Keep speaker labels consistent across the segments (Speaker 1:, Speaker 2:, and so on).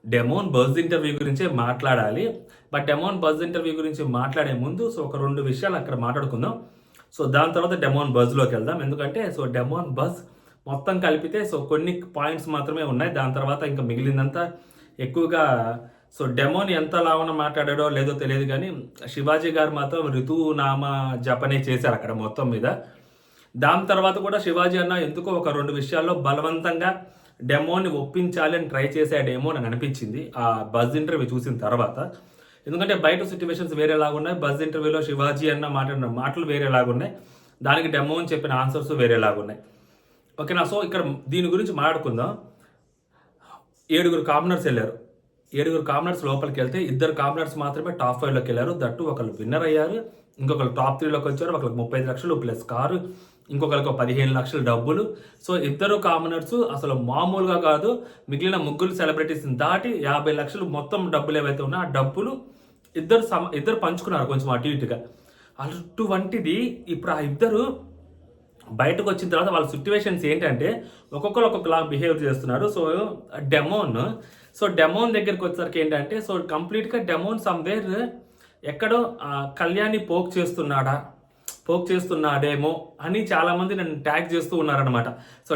Speaker 1: Demon buzz interview గురించే మాట్లాడాలి. But demon buzz interview గురించి మాట్లాడే ముందు ఒక 2 విషయాలు అక్కడ మాట్లాడుకుందాం. దాని తర్వాత డెమోన్ బజ్‌లోకి వెళ్దాం. ఎందుకంటే డెమోన్ బజ్ మొత్తం కలిపితే కొన్ని పాయింట్స్ మాత్రమే ఉన్నాయి. దాని తర్వాత ఇంకా మిగిలిందంతా ఎక్కువగా డెమోన్ ఎంత లావున మాట్లాడాడో లేదో తెలియదు గానీ, శివాజీ గారు మాత్రం ఋతునామ జపనే చేశారు అక్కడ మొత్తం మీద. దాని తర్వాత కూడా శివాజీ అన్న ఎందుకో ఒక 2 విషయాల్లో బలవంతంగా డెమోని ఒప్పించాలి అని ట్రై చేశాడేమో అని అనిపించింది ఆ బజ్ ఇంటర్వ్యూ చూసిన తర్వాత. ఎందుకంటే బయట సిట్యువేషన్స్ వేరేలాగున్నాయి. బజ్ ఇంటర్వ్యూలో శివాజీ అన్న మాట్లాడిన మాటలు వేరేలాగున్నాయి. దానికి డెమోన్ చెప్పిన ఆన్సర్స్ వేరేలాగున్నాయి. ఓకేనా. ఇక్కడ దీని గురించి మాట్లాడుకుందాం. 7 కామనర్స్ వెళ్ళారు. 7 కామనర్స్ లోపలికి వెళ్తే 2 కామనర్స్ మాత్రమే టాప్ 5లోకి వెళ్ళారు. దట్టు ఒకళ్ళు విన్నర్ అయ్యారు, ఇంకొకరు టాప్ 3లోకి వచ్చారు. ఒకరికి 35 లక్షలు ప్లస్ కారు, ఇంకొకరికి 15 లక్షలు డబ్బులు. 2 కామనర్స్ అసలు మామూలుగా కాదు. మిగిలిన ముగ్గురు సెలబ్రిటీస్ దాటి 50 లక్షలు మొత్తం డబ్బులు ఏవైతే ఉన్నాయో ఆ డబ్బులు ఇద్దరు పంచుకున్నారు కొంచెం అటు ఇటుగా. అటువంటిది ఇప్పుడు ఆ ఇద్దరు బయటకు వచ్చిన తర్వాత వాళ్ళ సిట్యువేషన్స్ ఏంటంటే ఒక్కొక్కరు ఒక్కొక్కలా బిహేవ్ చేస్తున్నారు. డెమోన్ దగ్గరికి వచ్చేసరికి ఏంటంటే కంప్లీట్గా డెమోన్ సమ్వేర్ ఎక్కడో కళ్యాణ్ని పోక్ చేస్తున్నాడేమో అని చాలామంది నన్ను ట్యాగ్ చేస్తూ ఉన్నారనమాట.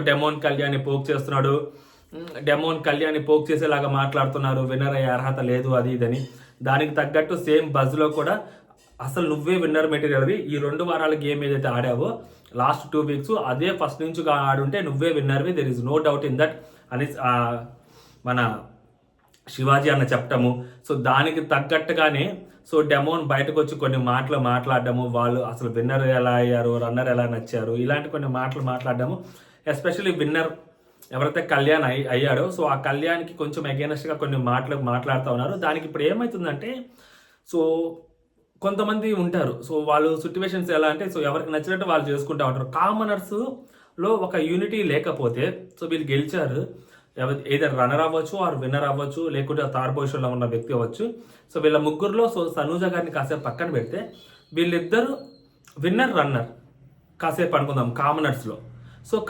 Speaker 1: డెమోన్ కళ్యాణ్ని పోక్ చేస్తున్నాడు, డెమోన్ కళ్యాణ్ని పోక్ చేసేలాగా మాట్లాడుతున్నారు, విన్నర్ అయ్యే అర్హత లేదు అది ఇదని. దానికి తగ్గట్టు సేమ్ బజ్లో కూడా అసలు నువ్వే విన్నర్ మెటీరియల్వి, ఈ 2 వారాల గేమ్ ఏదైతే ఆడావో లాస్ట్ 2 వీక్స్ అదే ఫస్ట్ నుంచి ఆడుంటే నువ్వే విన్నర్వి, there is no doubt in that అని మన శివాజీ అన్న చెప్పటము. దానికి తగ్గట్టుగానే డెమోన్ బయటకు వచ్చి కొన్ని మాటలు మాట్లాడడము, వాళ్ళు అసలు విన్నర్ ఎలా అయ్యారు, రన్నర్ ఎలా నచ్చారు, ఇలాంటి కొన్ని మాటలు మాట్లాడడము. ఎస్పెషల్లీ విన్నర్ ఎవరైతే కళ్యాణ్ అయ్యాడో ఆ కళ్యాణ్కి కొంచెం అగేనెస్ట్గా కొన్ని మాటలు మాట్లాడుతూ ఉన్నారు. దానికి ఇప్పుడు ఏమవుతుందంటే కొంతమంది ఉంటారు. వాళ్ళు సిట్యువేషన్స్ ఎలా అంటే ఎవరికి నచ్చినట్టు వాళ్ళు చేసుకుంటూ ఉంటారు. కామనర్స్లో ఒక యూనిటీ లేకపోతే వీళ్ళు గెలిచారు, ఏదైనా రన్నర్ అవ్వచ్చు ఆర్ విన్నర్ అవ్వచ్చు, లేకుంటే థర్డ్ పొజిషన్లో ఉన్న వ్యక్తి అవ్వచ్చు. వీళ్ళ ముగ్గురులో సనూజ గారిని కాసేపు పక్కన పెడితే వీళ్ళిద్దరు విన్నర్ రన్నర్ కాసేపు అనుకుందాం కామనర్స్లో.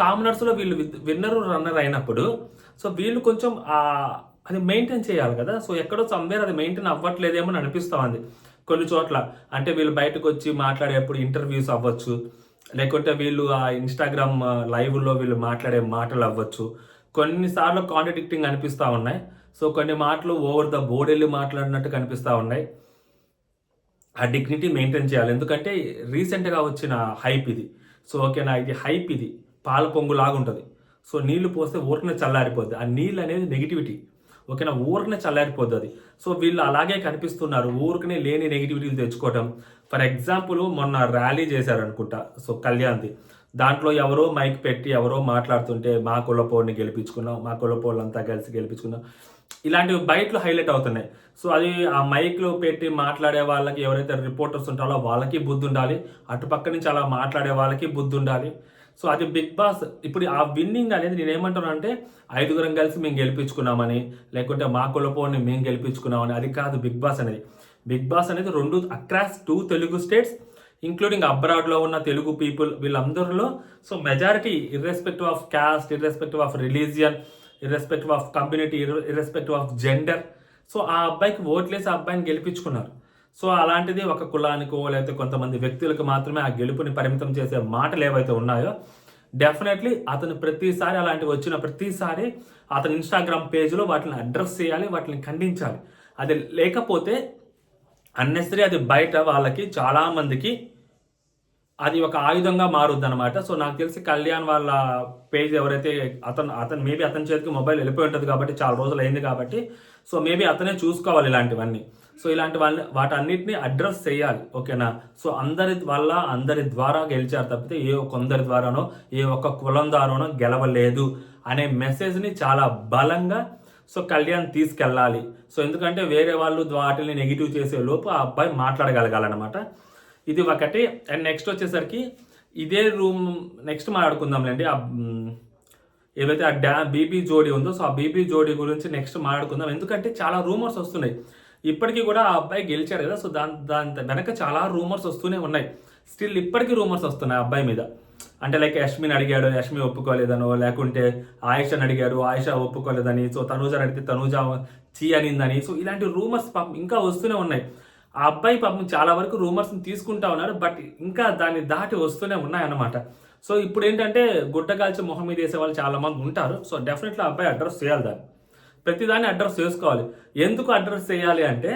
Speaker 1: కామనర్స్లో వీళ్ళు విన్నర్ రన్నర్ అయినప్పుడు వీళ్ళు కొంచెం అది మెయింటైన్ చేయాలి కదా. ఎక్కడో సమ్వేర్ అది మెయింటైన్ అవ్వట్లేదేమో అని అనిపిస్తూ ఉంది కొన్ని చోట్ల. అంటే వీళ్ళు బయటకు వచ్చి మాట్లాడేప్పుడు ఇంటర్వ్యూస్ అవ్వచ్చు, లేకుంటే వీళ్ళు ఆ ఇన్స్టాగ్రామ్ లైవ్లో వీళ్ళు మాట్లాడే మాటలు అవ్వచ్చు, కొన్నిసార్లు కాంట్రడిక్టింగ్ అనిపిస్తూ ఉన్నాయి. కొన్ని మాటలు ఓవర్ ద బోర్డ్ వెళ్ళి మాట్లాడినట్టు కనిపిస్తూ ఉన్నాయి. ఆ డిగ్నిటీ మెయింటైన్ చేయాలి. ఎందుకంటే రీసెంట్గా వచ్చిన హైప్ ఇది. ఓకేనా, ఇది హైప్, ఇది పాల పొంగులాగా ఉంటుంది. నీళ్లు పోస్తే ఊరికనే చల్లారిపోద్ది. ఆ నీళ్ళు అనేది నెగిటివిటీ. ఓకేనా, ఊరికనే చల్లారిపోద్ది అది. వీళ్ళు అలాగే కనిపిస్తున్నారు, ఊరికనే లేని నెగిటివిటీలు తెచ్చుకోవటం. ఫర్ ఎగ్జాంపుల్ మొన్న ర్యాలీ చేశారనుకుంటా కళ్యాణ్ది. దాంట్లో ఎవరో మైక్ పెట్టి ఎవరో మాట్లాడుతుంటే మా కులపోడిని గెలిపించుకున్నాం, మా కులపోళ్ళంతా కలిసి గెలిపించుకున్నాం, ఇలాంటివి బయటలో హైలైట్ అవుతున్నాయి. అది ఆ మైక్లో పెట్టి మాట్లాడే వాళ్ళకి, ఎవరైతే రిపోర్టర్స్ ఉంటారో వాళ్ళకి బుద్ధి ఉండాలి, అటుపక్క నుంచి అలా మాట్లాడే వాళ్ళకి బుద్ధి ఉండాలి. అది బిగ్ బాస్ ఇప్పుడు ఆ విన్నింగ్ అనేది నేనేమంటున్నా అంటే 5 కలిసి మేము గెలిపించుకున్నామని, లేకుంటే మా కులపోడిని మేము గెలిపించుకున్నామని, అది కాదు బిగ్ బాస్ అనేది. బిగ్ బాస్ అనేది 2 అక్రాస్ 2 తెలుగు స్టేట్స్ ఇంక్లూడింగ్ అబ్రాడ్లో ఉన్న తెలుగు పీపుల్, వీళ్ళందరిలో majority irrespective of caste, irrespective of religion, irrespective of community, irrespective of gender ఆ అబ్బాయికి ఓట్లేసి ఆ అబ్బాయిని గెలిపించుకున్నారు. అలాంటిది ఒక కులానికో లేకపోతే కొంతమంది వ్యక్తులకు మాత్రమే ఆ గెలుపుని పరిమితం చేసే మాటలు ఏవైతే ఉన్నాయో డెఫినెట్లీ అతను ప్రతిసారి అలాంటివి వచ్చిన ప్రతిసారి అతని ఇన్స్టాగ్రామ్ పేజ్లో వాటిని అడ్రస్ చేయాలి, వాటిని ఖండించాలి. అది లేకపోతే అన్నెసరీ అది బయట వాళ్ళకి చాలామందికి అది ఒక ఆయుధంగా మారుద్ది అనమాట. నాకు తెలిసి కళ్యాణ్ వాళ్ళ పేజ్ ఎవరైతే అతను మేబీ అతని చేతికి మొబైల్ వెళ్ళిపోయి ఉంటుంది కాబట్టి చాలా రోజులు అయింది కాబట్టి మేబీ అతనే చూసుకోవాలి ఇలాంటివన్నీ. ఇలాంటి వాటన్నిటిని అడ్రస్ చేయాలి. ఓకేనా. అందరి వల్ల అందరి ద్వారా గెలిచారు తప్పితే ఏ కొందరి ద్వారానో ఏ ఒక్క కులం ద్వారానో గెలవలేదు అనే మెసేజ్ని చాలా బలంగా కళ్యాణ్ తీసుకెళ్ళాలి. ఎందుకంటే వేరే వాళ్ళు వాటిని నెగిటివ్ చేసే లోపు ఆ అబ్బాయి మాట్లాడగలగాలన్నమాట. ఇది ఒకటి. అండ్ నెక్స్ట్ వచ్చేసరికి ఇదే రూమ్ నెక్స్ట్ మాట్లాడుకుందాంలేండి. ఏవైతే బీబీ జోడీ ఉందో ఆ బీబీ జోడీ గురించి నెక్స్ట్ మాట్లాడుకుందాం. ఎందుకంటే చాలా రూమర్స్ వస్తున్నాయి. ఇప్పటికీ కూడా ఆ అబ్బాయి గెలిచాడు కదా, దాని వెనక చాలా రూమర్స్ వస్తూనే ఉన్నాయి. స్టిల్ ఇప్పటికీ రూమర్స్ వస్తున్నాయి ఆ అబ్బాయి మీద. అంటే లైక్ యష్మిని అడిగాడు, యష్మి ఒప్పుకోలేదనో, లేకుంటే ఆయిషని అడిగారు, ఆయిష ఒప్పుకోలేదని, సో తనూజని అడిగితే తనూజ చీ అనిందని, సో ఇలాంటి రూమర్స్ పాపం ఇంకా వస్తూనే ఉన్నాయి. ఆ అబ్బాయి పాపం చాలా వరకు రూమర్స్ని తీసుకుంటా ఉన్నారు, బట్ ఇంకా దాన్ని దాటి వస్తూనే ఉన్నాయన్నమాట. సో ఇప్పుడు ఏంటంటే గుడ్డగాల్చి మొహం మీద వేసే వాళ్ళు చాలా మంది ఉంటారు. సో డెఫినెట్లీ ఆ అబ్బాయి అడ్రస్ చేయాలి, దాన్ని ప్రతిదాన్ని అడ్రస్ చేసుకోవాలి. ఎందుకు అడ్రస్ చేయాలి అంటే,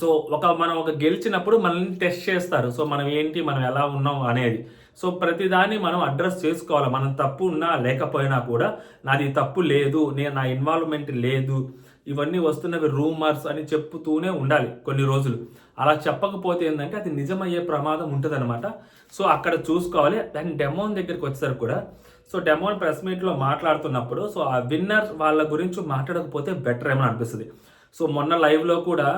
Speaker 1: సో మనం గెలిచినప్పుడు మనల్ని టెస్ట్ చేస్తారు. సో మనం ఏంటి, మనం ఎలా ఉన్నాం అనేది. సో ప్రతిదాన్ని మనం అడ్రస్ చేసుకోవాలి. మనం తప్పు ఉన్నా లేకపోయినా కూడా నాది తప్పు లేదు, నా ఇన్వాల్వ్మెంట్ లేదు, ఇవన్నీ వస్తున్నవి రూమర్స్ అని చెప్పుతూనే ఉండాలి కొన్ని రోజులు. అలా చెప్పకపోతే ఏంటంటే అది నిజమయ్యే ప్రమాదం ఉంటుందన్నమాట. సో అక్కడ చూసుకోవాలి. అండ్ డెమోన్ దగ్గరికి వచ్చేసరికి కూడా, సో డెమోన్ ప్రెస్ మీట్లో మాట్లాడుతున్నప్పుడు సో ఆ విన్నర్ వాళ్ళ గురించి మాట్లాడకపోతే బెటర్ ఏమని అనిపిస్తుంది. సో మొన్న లైవ్లో కూడా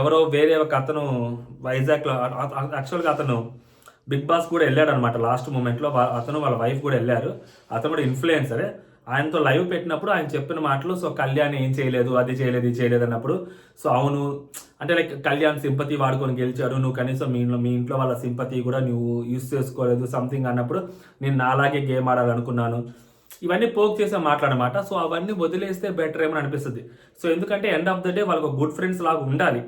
Speaker 1: ఎవరో వేరే ఒక అతను వైజాగ్లో, యాక్చువల్గా అతను బిగ్ బాస్ కూడా వెళ్ళాడు అనమాట లాస్ట్ మూమెంట్లో. అతను వాళ్ళ వైఫ్ కూడా వెళ్ళారు. అతను కూడా ఇన్ఫ్లుయెన్సరే. ఆయనతో లైవ్ పెట్టినప్పుడు ఆయన చెప్పిన మాటలు, సో కళ్యాణ్ ఏం చేయలేదు, అది చేయలేదు, ఇది చేయలేదు అన్నప్పుడు, సో అవును అంటే లైక్ కళ్యాణ్ సింపతి వాడుకొని గెలిచాడు, నువ్వు కనీసం మీ ఇంట్లో వాళ్ళ సింపతి కూడా నువ్వు యూస్ చేసుకోలేదు సంథింగ్ అన్నప్పుడు, నేను నాలాగే గేమ్ ఆడాలనుకున్నాను, ఇవన్నీ పోక్ చేసే మాట్లాడమాట. సో అవన్నీ వదిలేస్తే బెటర్ ఏమని అనిపిస్తుంది. సో ఎందుకంటే ఎండ్ ఆఫ్ ద డే వాళ్ళకు గుడ్ ఫ్రెండ్స్ లాగా ఉండాలి.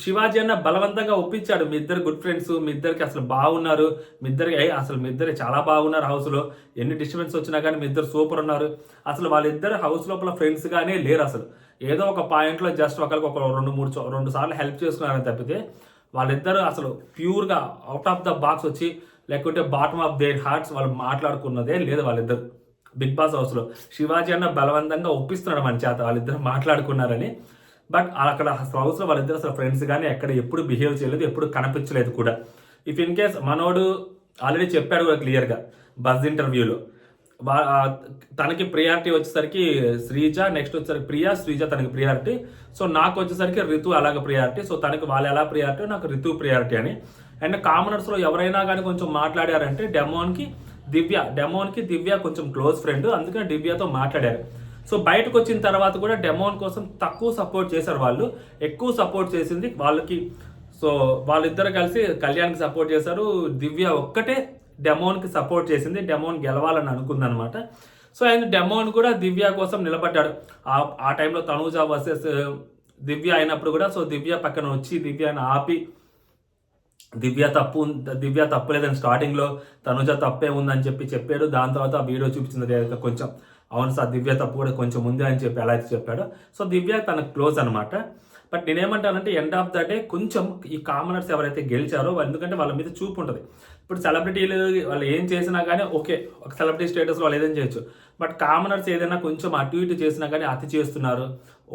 Speaker 1: శివాజీ అన్న బలవంతంగా ఒప్పించాడు, మీ ఇద్దరు గుడ్ ఫ్రెండ్స్, మీ ఇద్దరికి అసలు బాగున్నారు, మీ ఇద్దరు చాలా బాగున్నారు, హౌస్లో ఎన్ని డిస్టర్బెన్స్ వచ్చినా కానీ మీ ఇద్దరు సూపర్ ఉన్నారు. అసలు వాళ్ళిద్దరు హౌస్ లోపల ఫ్రెండ్స్గానే లేరు. అసలు ఏదో ఒక పాయింట్లో జస్ట్ ఒకరికి ఒక రెండు సార్లు హెల్ప్ చేసుకున్నారని తప్పితే వాళ్ళిద్దరు అసలు ప్యూర్గా అవుట్ ఆఫ్ ద బాక్స్ వచ్చి, లేకుంటే బాటమ్ ఆఫ్ దేర్ హార్ట్స్ వాళ్ళు మాట్లాడుకున్నదే లేదు వాళ్ళిద్దరు బిగ్ బాస్ హౌస్లో. శివాజీ అన్న బలవంతంగా ఒప్పిస్తున్నాడు మన చేత వాళ్ళిద్దరు మాట్లాడుకున్నారని. బట్ అక్కడ హౌస్లో వాళ్ళిద్దరు అసలు ఫ్రెండ్స్ కానీ ఎక్కడ ఎప్పుడు బిహేవ్ చేయలేదు, ఎప్పుడు కనిపించలేదు కూడా. ఇఫ్ ఇన్ కేస్ మనోడు ఆల్రెడీ చెప్పాడు కూడా క్లియర్గా బజ్ ఇంటర్వ్యూలో, తనకి ప్రియారిటీ వచ్చేసరికి శ్రీజ, నెక్స్ట్ వచ్చేసరికి ప్రియా, శ్రీజ తనకి ప్రియారిటీ, సో నాకు వచ్చేసరికి రితు అలాగే ప్రియారిటీ, సో తనకి వాళ్ళు ఎలా ప్రియారిటీ నాకు రితు ప్రియారిటీ అని. అండ్ కామనర్స్లో ఎవరైనా కానీ కొంచెం మాట్లాడారంటే డెమోన్కి దివ్య కొంచెం క్లోజ్ ఫ్రెండ్, అందుకని దివ్యతో మాట్లాడారు. సో బయటకు వచ్చిన తర్వాత కూడా డెమోన్ కోసం తక్కువ సపోర్ట్ చేశారు వాళ్ళు, ఎక్కువ సపోర్ట్ చేసింది వాళ్ళకి. సో వాళ్ళిద్దరు కలిసి కళ్యాణ్కి సపోర్ట్ చేశారు, దివ్య ఒక్కటే డెమోన్కి సపోర్ట్ చేసింది, డెమోన్ గెలవాలని అనుకుందనమాట. సో ఆయన డెమోన్ కూడా దివ్య కోసం నిలబడ్డాడు. ఆ టైంలో తనూజ వర్సెస్ దివ్య అయినప్పుడు కూడా, సో దివ్య పక్కన వచ్చి దివ్యని ఆపి, దివ్య తప్పు లేదని స్టార్టింగ్లో తనుజ తప్పే ఉందని చెప్పాడు. దాని తర్వాత ఆ వీడియో చూపించింది కొంచెం అవును సార్ దివ్య తప్పు కూడా కొంచెం ఉంది అని చెప్పి ఎలా అయితే చెప్పాడు. సో దివ్య తనకు క్లోజ్ అనమాట. బట్ నేనేమంటానంటే ఎండ్ ఆఫ్ ద డే కొంచెం ఈ కామనర్స్ ఎవరైతే గెలిచారో ఎందుకంటే వాళ్ళ మీద చూపు ఉంటుంది. ఇప్పుడు సెలబ్రిటీలు వాళ్ళు ఏం చేసినా కానీ ఓకే, ఒక సెలబ్రిటీ స్టేటస్లో వాళ్ళు ఏదైనా చేయొచ్చు. బట్ కామనర్స్ ఏదైనా కొంచెం అటు ఇటు చేసినా కానీ అతి చేస్తున్నారు,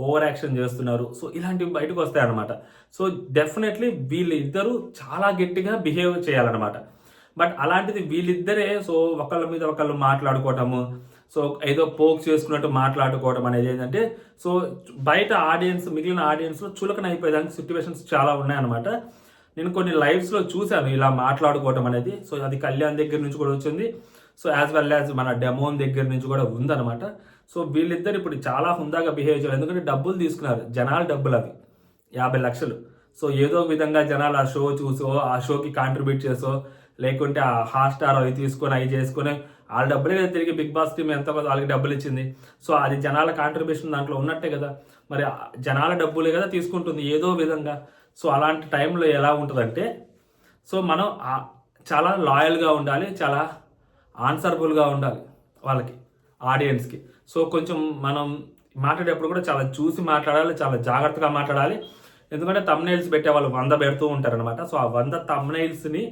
Speaker 1: ఓవర్ యాక్షన్ చేస్తున్నారు, సో ఇలాంటివి బయటకు వస్తాయన్నమాట. సో డెఫినెట్లీ వీళ్ళిద్దరూ చాలా గట్టిగా బిహేవ్ చేయాలన్నమాట. బట్ అలాంటిది వీళ్ళిద్దరే సో ఒకళ్ళ మీద ఒకళ్ళు మాట్లాడుకోవటము, సో ఏదో పోక్ చేసుకున్నట్టు మాట్లాడుకోవడం అనేది ఏంటంటే, సో బయట మిగిలిన ఆడియన్స్లో చులకన అయిపోయేదానికి సిచ్యువేషన్స్ చాలా ఉన్నాయన్నమాట. నేను కొన్ని లైవ్స్లో చూశాను ఇలా మాట్లాడుకోవడం అనేది. సో అది కళ్యాణ్ దగ్గర నుంచి కూడా వచ్చింది, సో యాజ్ వెల్ యాజ్ మన డెమోన్ దగ్గర నుంచి కూడా ఉందన్నమాట. సో వీళ్ళిద్దరు ఇప్పుడు చాలా హుందాగా బిహేవ్ చేయాలి, ఎందుకంటే డబ్బులు తీసుకున్నారు, జనాల డబ్బులు అవి 50 లక్షలు. సో ఏదో విధంగా జనాలు ఆ షో చూసో, ఆ షోకి కాంట్రిబ్యూట్ చేసో, లేకుంటే ఆ హాట్స్టార్ అవి తీసుకొని అవి చేసుకొని వాళ్ళ డబ్బులే కదా తిరిగి బిగ్ బాస్ టీమ్ ఎంతో కదా వాళ్ళకి డబ్బులు ఇచ్చింది. సో అది జనాల కాంట్రిబ్యూషన్ దాంట్లో ఉన్నట్టే కదా, మరి జనాల డబ్బులే కదా తీసుకుంటుంది ఏదో విధంగా. సో అలాంటి టైంలో ఎలా ఉంటుందంటే, సో మనం చాలా లాయల్గా ఉండాలి, చాలా ఆన్సరబుల్గా ఉండాలి వాళ్ళకి, ఆడియన్స్కి. సో కొంచెం మనం మాట్లాడేటప్పుడు కూడా చాలా చూసి మాట్లాడాలి, చాలా జాగ్రత్తగా మాట్లాడాలి. ఎందుకంటే తమ్నైల్స్ పెట్టే వాళ్ళు 100 పెడుతూ ఉంటారనమాట. సో ఆ 100 తమ్నైల్స్ని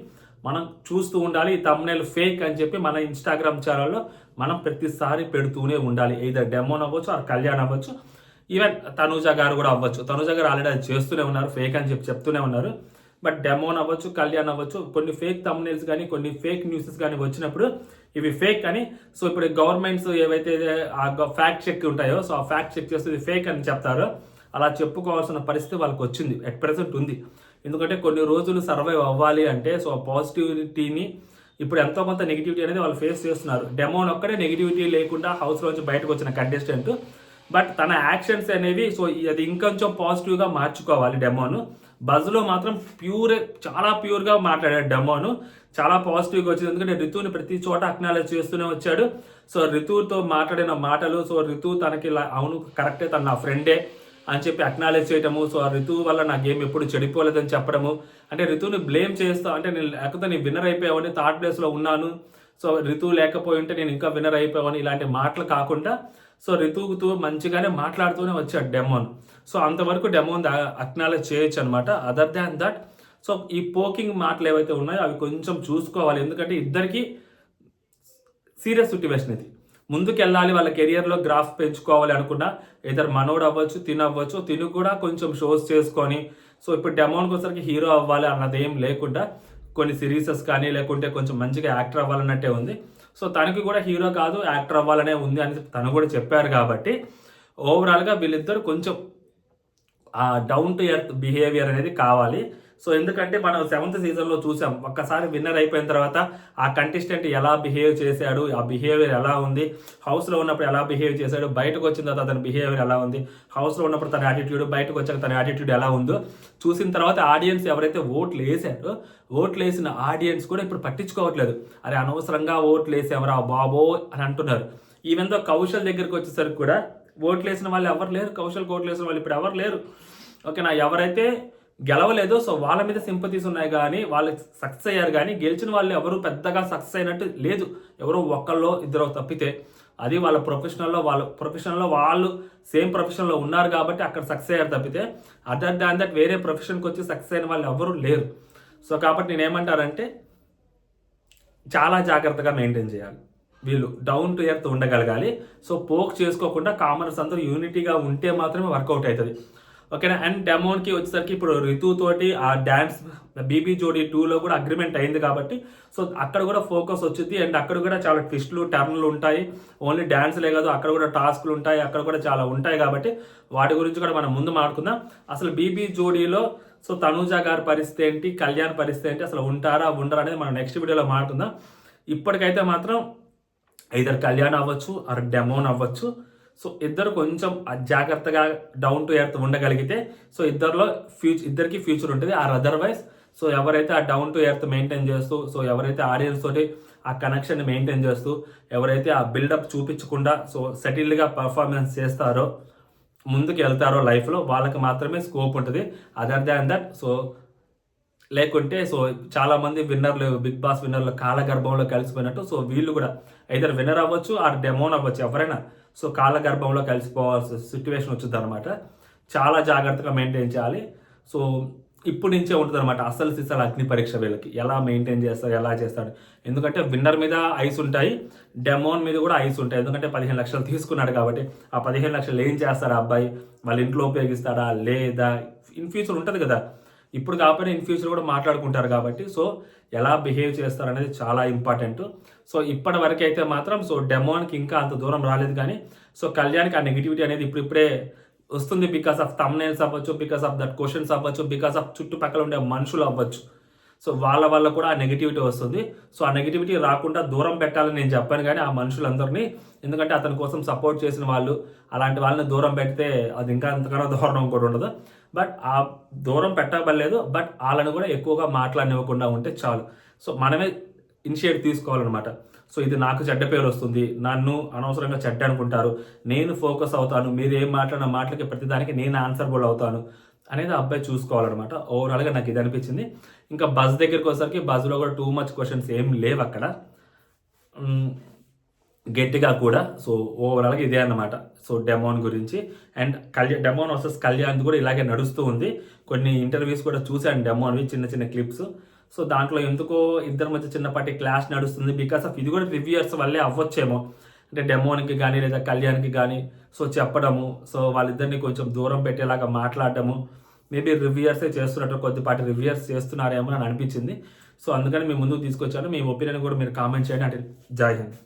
Speaker 1: మనం చూస్తూ ఉండాలి. ఈ తమ్నైల్ ఫేక్ అని చెప్పి మన ఇన్స్టాగ్రామ్ ఛానల్లో మనం ప్రతిసారి పెడుతూనే ఉండాలి. ఏదైనా డెమోన్ అవ్వచ్చు, ఆ కళ్యాణ్ అవ్వచ్చు, ఈవెన్ తనూజ గారు కూడా అవ్వచ్చు. తనూజ గారు ఆల్రెడీ అది చేస్తూనే ఉన్నారు, ఫేక్ అని చెప్తూనే ఉన్నారు. బట్ డెమోన్ అవ్వచ్చు, కళ్యాణ్ అవ్వచ్చు, కొన్ని ఫేక్ తమ్నైల్స్ కానీ కొన్ని ఫేక్ న్యూసెస్ కానీ వచ్చినప్పుడు ఇవి ఫేక్ అని, సో ఇప్పుడు గవర్నమెంట్స్ ఏవైతే ఆ ఫ్యాక్ట్ చెక్ ఉంటాయో, సో ఆ ఫ్యాక్ట్ చెక్ చేస్తే ఇది ఫేక్ అని చెప్తారో అలా చెప్పుకోవాల్సిన పరిస్థితి వాళ్ళకి వచ్చింది, ఎట్ ప్రెసెంట్ ఉంది. ఎందుకంటే కొన్ని రోజులు సర్వైవ్ అవ్వాలి అంటే, సో ఆ పాజిటివిటీని ఇప్పుడు ఎంతో కొంత నెగిటివిటీ అనేది వాళ్ళు ఫేస్ చేస్తున్నారు. డెమోన్ ఒక్కడే నెగిటివిటీ లేకుండా హౌస్లోంచి బయటకు వచ్చిన కంటెస్టెంట్. బట్ తన యాక్షన్స్ అనేవి సో అది ఇంకొంచెం పాజిటివ్గా మార్చుకోవాలి డెమోను. బజ్లో మాత్రం చాలా ప్యూర్గా మాట్లాడాడు డెమోను. చాలా పాజిటివ్గా వచ్చింది. ఎందుకంటే రితుని ప్రతి చోట అక్నాలెడ్జ్ చేస్తూనే వచ్చాడు. సో రితుతో మాట్లాడిన మాటలు, సో రితు తనకి అవును కరెక్టే, తను నా ఫ్రెండే అని చెప్పి అక్నాలెడ్జ్ చేయటము. సో ఆ రితు వల్ల నా గేమ్ ఎప్పుడు చెడిపోలేదని చెప్పడము. అంటే రితుని బ్లేమ్ చేస్తా, అంటే నేను లేకపోతే నేను విన్నర్ అయిపోయావని, థర్డ్ ప్లేస్లో ఉన్నాను, సో రితు లేకపోయి ఉంటే నేను ఇంకా విన్నర్ అయిపోయావని ఇలాంటి మాటలు కాకుండా సో రితుతో మంచిగానే మాట్లాడుతూనే వచ్చాడు డెమోన్. సో అంతవరకు డెమోన్ అక్నాలెడ్జ్ చేయొచ్చు అనమాట. అదర్ దాన్ దట్ సో ఈ పోకింగ్ మాటలు ఏవైతే ఉన్నాయో అవి కొంచెం చూసుకోవాలి. ఎందుకంటే ఇద్దరికి సీరియస్ సిట్యువేషన్ ఇది. ముందుకు వెళ్ళాలి, వాళ్ళ కెరియర్లో గ్రాఫ్ పెంచుకోవాలి అనుకున్నా ఇద్దరు మనోడు అవ్వచ్చు, తినవ్వచ్చు, తిను కూడా కొంచెం షోస్ చేసుకొని సో ఇప్పుడు డెమోన్కి వచ్చరికి హీరో అవ్వాలి అన్నది ఏం లేకుండా కొన్ని సిరీసెస్ కానీ లేకుంటే కొంచెం మంచిగా యాక్టర్ అవ్వాలన్నట్టే ఉంది. సో తనకి కూడా హీరో కాదు యాక్టర్ అవ్వాలనే ఉంది అని తను కూడా చెప్పారు. కాబట్టి ఓవరాల్గా వీళ్ళిద్దరు కొంచెం డౌన్ టు ఎర్త్ బిహేవియర్ అనేది కావాలి. సో ఎందుకంటే మనం 7th సీజన్లో చూసాం, ఒక్కసారి విన్నర్ అయిపోయిన తర్వాత ఆ కంటెస్టెంట్ ఎలా బిహేవ్ చేశాడు, ఆ బిహేవియర్ ఎలా ఉంది, హౌస్లో ఉన్నప్పుడు ఎలా బిహేవ్ చేశాడు, బయటకు వచ్చిన తర్వాత అతని బిహేవియర్ ఎలా ఉంది, హౌస్లో ఉన్నప్పుడు తన యాటిట్యూడ్, బయటకు వచ్చాక తన యాటిట్యూడ్ ఎలా ఉందో చూసిన తర్వాత ఆడియన్స్ ఎవరైతే ఓట్లు వేసారో ఓట్లు వేసిన ఆడియన్స్ కూడా ఇప్పుడు పట్టించుకోవట్లేదు. అరే అనవసరంగా ఓట్లు వేసేవరా బాబో అని అంటున్నారు. ఈవెన్ దో కౌశల్ దగ్గరికి వచ్చేసరికి కూడా ఓట్లు వేసిన వాళ్ళు ఎవరు లేరు, కౌశల్కి ఓట్లు వేసిన వాళ్ళు ఇప్పుడు ఎవరు లేరు. ఓకేనా, ఎవరైతే గెలవలేదో సో వాళ్ళ మీద సింపతీస్ ఉన్నాయి కానీ వాళ్ళు సక్సెస్ అయ్యారు. కానీ గెలిచిన వాళ్ళు ఎవరు పెద్దగా సక్సెస్ అయినట్టు లేదు, ఎవరో ఒక్కళ్ళో ఇద్దరు తప్పితే. అది వాళ్ళ ప్రొఫెషన్లో వాళ్ళు సేమ్ ప్రొఫెషన్లో ఉన్నారు కాబట్టి అక్కడ సక్సెస్ అయ్యారు తప్పితే అదర్ దాన్ దట్ వేరే ప్రొఫెషన్కి వచ్చి సక్సెస్ అయిన వాళ్ళు ఎవరు లేరు. సో కాబట్టి నేనేమంటారంటే చాలా జాగ్రత్తగా మెయింటైన్ చేయాలి, వీళ్ళు డౌన్ టు ఎర్త్ ఉండగలగాలి. సో పోక్ చేసుకోకుండా కామనర్స్ అందరూ యూనిటీగా ఉంటే మాత్రమే వర్కౌట్ అవుతుంది. ఓకేనా. అండ్ డెమోన్కి వచ్చేసరికి ఇప్పుడు రితు తోటి ఆ డ్యాన్స్ బీబీ జోడీ 2లో కూడా అగ్రిమెంట్ అయింది కాబట్టి సో అక్కడ కూడా ఫోకస్ వచ్చింది. అండ్ అక్కడ కూడా చాలా ట్విస్టులు టర్న్లు ఉంటాయి, ఓన్లీ డ్యాన్స్లే కాదు అక్కడ కూడా టాస్క్లు ఉంటాయి, అక్కడ కూడా చాలా ఉంటాయి. కాబట్టి వాటి గురించి కూడా మనం ముందు మాట్లాడుకుందాం. అసలు బీబీ జోడీలో సో తనూజ గారి పరిస్థితి ఏంటి, కళ్యాణ్ పరిస్థితి ఏంటి, అసలు ఉంటారా ఉండరా అనేది మనం నెక్స్ట్ వీడియోలో మాట్లాడుకుందాం. ఇప్పటికైతే మాత్రం ఇద్దరు కళ్యాణ్ అవ్వచ్చు ఆర్ డెమోన్ అవ్వచ్చు, సో ఇద్దరు కొంచెం జాగ్రత్తగా డౌన్ టు ఎర్త్ ఉండగలిగితే సో ఇద్దరికి ఫ్యూచర్ ఉంటుంది. ఆర్ అదర్వైజ్ సో ఎవరైతే ఆ డౌన్ టు ఎర్త్ మెయింటైన్ చేస్తూ సో ఎవరైతే ఆడియన్స్ తోటి ఆ కనెక్షన్ మెయింటైన్ చేస్తూ ఎవరైతే ఆ బిల్డప్ చూపించకుండా సో సెటిల్డ్గా పర్ఫార్మెన్స్ చేస్తారో ముందుకు వెళ్తారో లైఫ్లో వాళ్ళకి మాత్రమే స్కోప్ ఉంటుంది. అదర్ దాన్ దట్ సో లేకుంటే సో చాలామంది విన్నర్లు, బిగ్ బాస్ విన్నర్లు కాలగర్భంలో కలిసిపోయినట్టు సో వీళ్ళు కూడా ఇద్దరు విన్నర్ అవ్వచ్చు ఆర్ డెమోన్ అవ్వచ్చు, ఎవరైనా సో కాలగర్భంలో కలిసిపోవాల్సిన సిచ్యువేషన్ వచ్చింది అనమాట. చాలా జాగ్రత్తగా మెయింటైన్ చేయాలి. సో ఇప్పుడు నుంచే ఉంటుంది అనమాట అసలు సిసలు అగ్ని పరీక్ష వీళ్ళకి, ఎలా మెయింటైన్ చేస్తారు, ఎలా చేస్తారు. ఎందుకంటే విన్నర్ మీద ఐస్ ఉంటాయి, డెమోన్ మీద కూడా ఐస్ ఉంటాయి. ఎందుకంటే 15 లక్షలు తీసుకున్నాడు కాబట్టి ఆ 15 లక్షలు ఏం చేస్తారా అబ్బాయి, వాళ్ళ ఇంట్లో ఉపయోగిస్తాడా లేదా, ఇన్ ఫ్యూచర్ ఉంటుంది కదా, ఇప్పుడు కాకపోయినా ఇన్ ఫ్యూచర్ కూడా మాట్లాడుకుంటారు కాబట్టి సో ఎలా బిహేవ్ చేస్తారు అనేది చాలా ఇంపార్టెంట్. సో ఇప్పటి వరకు అయితే మాత్రం సో డెమోన్కి ఇంకా అంత దూరం రాలేదు, కానీ సో కళ్యాణ్కి ఆ నెగిటివిటీ అనేది ఇప్పుడిప్పుడే వస్తుంది. బికాస్ ఆఫ్ థంబ్నెయిల్స్ అవ్వచ్చు, బికాస్ ఆఫ్ దట్ క్వశ్చన్స్ అవ్వచ్చు, బికాస్ ఆఫ్ చుట్టుపక్కల ఉండే మనుషులు అవ్వచ్చు. సో వాళ్ళ వల్ల కూడా ఆ నెగిటివిటీ వస్తుంది. సో ఆ నెగిటివిటీ రాకుండా దూరం పెట్టాలని నేను చెప్పాను, కానీ ఆ మనుషులందరినీ, ఎందుకంటే అతని కోసం సపోర్ట్ చేసిన వాళ్ళు అలాంటి వాళ్ళని దూరం పెడితే అది ఇంకా అంతకన్నా దారుణం కూడా ఉండదు. బట్ ఆ దూరం పెట్టబడలేదు, బట్ వాళ్ళని కూడా ఎక్కువగా మాట్లాడనివ్వకుండా ఉంటే చాలు. సో మనమే ఇనిషియేట్ తీసుకోవాలన్నమాట. సో ఇది నాకు చెడ్డ పేరు వస్తుంది, నన్ను అనవసరంగా చెడ్డ అనుకుంటారు, నేను ఫోకస్ అవుతాను, మీరు ఏం మాట్లాడిన మాటలకి ప్రతిదానికి నేను ఆన్సర్బుల్ అవుతాను అనేది ఆ అబ్బాయి చూసుకోవాలన్నమాట. ఓవరాల్గా నాకు ఇది అనిపించింది. ఇంకా బజ్ దగ్గరికి వచ్చేసరికి బజ్లో కూడా టూ మచ్ క్వశ్చన్స్ ఏం లేవు అక్కడ గట్టిగా కూడా. సో ఓవరాల్గా ఇదే అన్నమాట సో డెమోన్ గురించి. అండ్ డెమోన్ వర్సెస్ కళ్యాణ్ కూడా ఇలాగే నడుస్తూ ఉంది. కొన్ని ఇంటర్వ్యూస్ కూడా చూశాను డెమోన్వి, చిన్న చిన్న క్లిప్స్. సో దాంట్లో ఎందుకో ఇద్దరి మధ్య చిన్నపాటి క్లాష్ నడుస్తుంది. బికాస్ ఆఫ్ ఇది కూడా రివ్యూయర్స్ వల్లే అవ్వచ్చేమో, అంటే డెమోన్కి కానీ లేదా కళ్యాణ్కి కానీ సో చెప్పడము, సో వాళ్ళిద్దరిని కొంచెం దూరం పెట్టేలాగా మాట్లాడటము, మేబీ రివ్యూయర్సే చేస్తున్నట్టు, కొద్దిపాటి రివ్యూయర్స్ చేస్తున్నారేమో అని అనిపించింది. సో అందుకని మీ ముందుకు తీసుకొచ్చాను. మీ ఒపీనియన్ కూడా మీరు కామెంట్ చేయండి. అంటే జై హింద్.